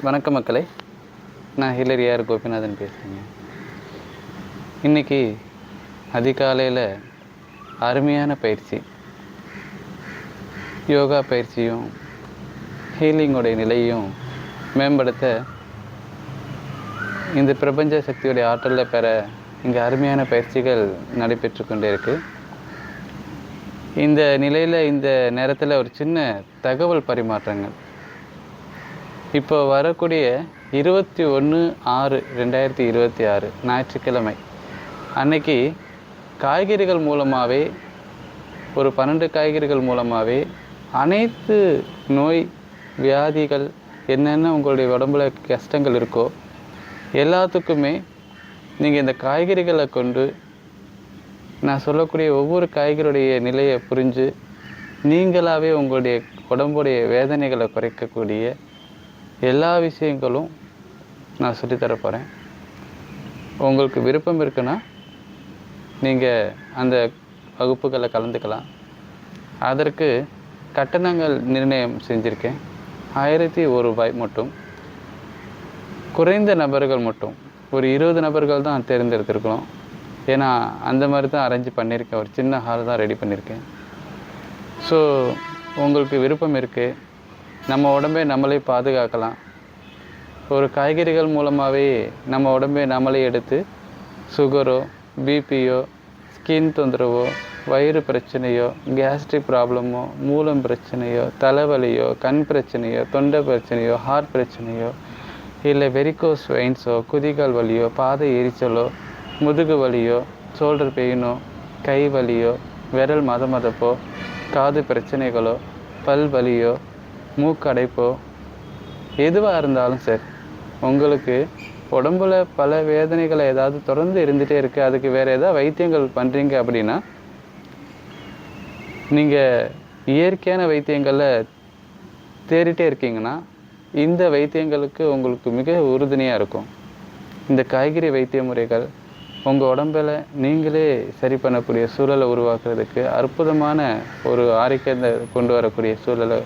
வணக்கம் மக்களே, நான் ஹிலரியார் கோபிநாதன் பேசுகிறேங்க. இன்றைக்கி அதிகாலையில் அருமையான பயிற்சி, யோகா பயிற்சியும் ஹீலிங்கோடைய நிலையும் மேம்படுத்த இந்த பிரபஞ்ச சக்தியுடைய ஆற்றலில் பெற இங்கே அருமையான பயிற்சிகள் நடைபெற்று கொண்டே இருக்குது. இந்த நிலையில் இந்த நேரத்தில் ஒரு சின்ன தகவல் பரிமாற்றங்கள். இப்போ வரக்கூடிய 21/6/2026 ஞாயிற்றுக்கிழமை அன்னைக்கு காய்கறிகள் மூலமாகவே ஒரு 12 காய்கறிகள் மூலமாகவே அனைத்து நோய் வியாதிகள் என்னென்ன உங்களுடைய உடம்புல கஷ்டங்கள் இருக்கோ எல்லாத்துக்குமே நீங்கள் இந்த காய்கறிகளை கொண்டு நான் சொல்லக்கூடிய ஒவ்வொரு காய்கறியுடைய நிலையை புரிஞ்சு நீங்களாகவே உங்களுடைய உடம்புடைய வேதனைகளை குறைக்கக்கூடிய எல்லா விஷயங்களும் நான் சொல்லித்தர போகிறேன். உங்களுக்கு விருப்பம் இருக்குன்னா நீங்கள் அந்த வகுப்புகளை கலந்துக்கலாம். அதற்கு கட்டணங்கள் நிர்ணயம் செஞ்சுருக்கேன். 1001 ரூபாய் மட்டும். குறைந்த நபர்கள் மட்டும், ஒரு 20 நபர்கள் தான் தேர்ந்தெடுத்திருக்கணும். ஏன்னா அந்த மாதிரி தான் அரேஞ்ச் பண்ணியிருக்கேன். ஒரு சின்ன ஹால் தான் ரெடி பண்ணியிருக்கேன். ஸோ உங்களுக்கு விருப்பம் இருக்குது, நம்ம உடம்பை நம்மளே பாதுகாக்கலாம். ஒரு காய்கறிகள் மூலமாகவே நம்ம உடம்பை நம்மளே எடுத்து சுகரோ பிபியோ ஸ்கின் தொந்தரவோ வயிறு பிரச்சனையோ கேஸ்ட்ரிக் ப்ராப்ளமோ மூலம் பிரச்சனையோ தலைவலியோ கண் பிரச்சனையோ தொண்டை பிரச்சனையோ ஹார்ட் பிரச்சனையோ இல்லை வெரிகோஸ் வெயின்ஸோ குதிகால் வலியோ பாதை எரிச்சலோ முதுகு வலியோ ஷோல்டர் பெயினோ கை வலியோ விரல் மதமதப்போ காது பிரச்சனைகளோ பல் வலியோ மூக்கடைப்போ எதுவாக இருந்தாலும் சரி, உங்களுக்கு உடம்புல பல வேதனைகளை ஏதாவது தொடர்ந்து இருந்துகிட்டே இருக்குது, அதுக்கு வேறு ஏதாவது வைத்தியங்கள் பண்ணுறீங்க அப்படின்னா நீங்கள் இயற்கையான வைத்தியங்களில் தேடிட்டே இருக்கீங்கன்னா இந்த வைத்தியங்களுக்கு உங்களுக்கு மிக உறுதுணையாக இருக்கும். இந்த காய்கறி வைத்திய முறைகள் உங்கள் உடம்பில் நீங்களே சரி பண்ணக்கூடிய சூழலை உருவாக்குறதுக்கு அற்புதமான ஒரு ஆரோக்கியத்தை கொண்டு வரக்கூடிய சூழலை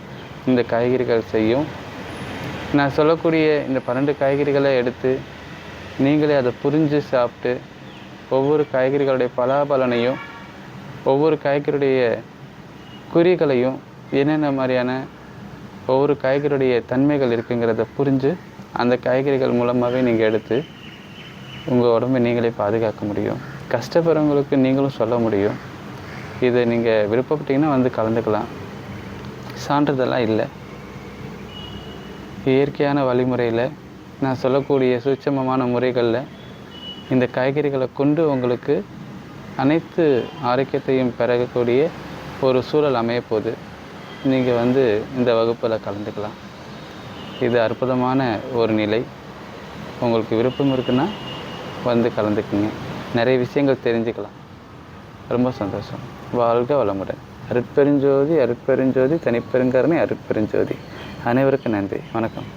இந்த காய்கறிகள் செய்யும். நான் சொல்லக்கூடிய இந்த 12 காய்கறிகளை எடுத்து நீங்களே அதை புரிஞ்சு சாப்பிட்டு ஒவ்வொரு காய்கறிகளுடைய பலாபலனையும் ஒவ்வொரு காய்கறியுடைய குறிகளையும் என்னென்ன மாதிரியான ஒவ்வொரு காய்கறியுடைய தன்மைகள் இருக்குங்கிறத புரிஞ்சு அந்த காய்கறிகள் மூலமாகவே நீங்கள் எடுத்து உங்கள் உடம்பை நீங்களே பாதுகாக்க முடியும். கஷ்டப்படுறவங்களுக்கு நீங்களும் சொல்ல முடியும். இதை நீங்கள் விருப்பப்பட்டீங்கன்னா வந்து கலந்துக்கலாம். சான்றிதழெல்லாம் இல்லை. இயற்கையான வழிமுறையில் நான் சொல்லக்கூடிய சூட்சமமான முறைகளில் இந்த காய்கறிகளை கொண்டு உங்களுக்கு அனைத்து ஆரோக்கியத்தையும் பெறக்கூடிய ஒரு சூழல் அமையப்போகுது. நீங்கள் வந்து இந்த வகுப்பில் கலந்துக்கலாம். இது அற்புதமான ஒரு நிலை. உங்களுக்கு விருப்பம் இருக்குன்னா வந்து கலந்துக்குங்க. நிறைய விஷயங்கள் தெரிஞ்சுக்கலாம். ரொம்ப சந்தோஷம். வாழ்க வளமுடன். அருட்பெருஞ்சோதி அருட்பெருஞ்சோதி தனிப்பெருங்கருணை அருட்பெருஞ்சோதி. அனைவருக்கும் நன்றி. வணக்கம்.